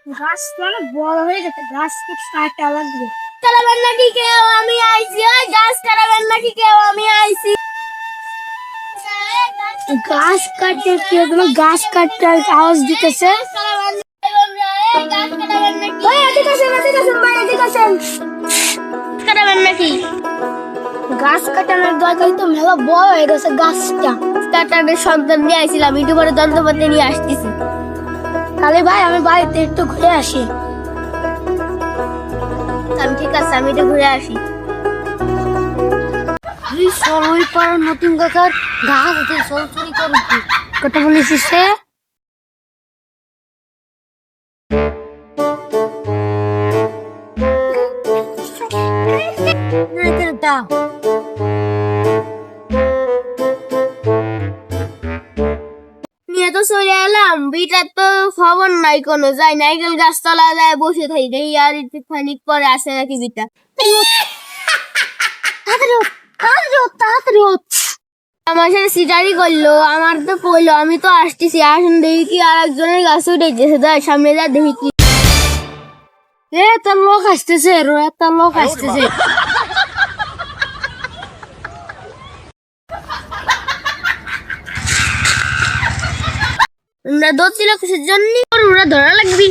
গাছটা অনেক বড় হয়ে গেছে, গাছ খুব কাটা লাগবে। কাটাবেন নাকি কেউ? আমি আইছি। ওই গাছ কাটাবেন নাকি কেউ? আমি আইছি। গাছ কাটতে কেউ যেন গাছ কাটার আওয়াজ দিতেছে। ভাই এদিকে আসেন, এদিকে আসেন, ভাই এদিকে আসেন। কাটাবেন নাকি? গাছ কাটানোর দরকার, তো মেলা বড় হয়ে গেছে গাছটা। কাটানোর সন্ধান নিয়ে আইছিলাম, ইউটিউবের যন্ত্রপাতি নিয়ে আসতেছি। তাহলে ভাই আমি বাড়িতে একটু ঘুরে আসি। ঠিক আছে, আমি একটু ঘুরে আসি। ওই পাড়ার নতুন কাকার গাছ আছে, সব চুরি করবি। কথা বলেছিস সে? নিয়ে তো চলে এলাম, বিটার তো খবর নাই কোনো। যাই নাইকেল গাছতলা যায় বসে থাকি, দেখি আর একটু খানিক পরে আসে নাকি বিটা। তাড়াতাড়ি ওঠ, তাড়াতাড়ি ওঠ, তাড়াতাড়ি ওঠ। আমার সাথে সিটারি করলো, আমার তো কইলো আমি তো আসতেছি। আসুন দেখি কি আর একজনের গাছ উঠেছে। যাই সামনে যা দেখি কি। তোর লোক আসতেছে, তোর লোক আসতেছে। দৌড় ছিল কিসের জন্য? ওরা ধরা লাগবি।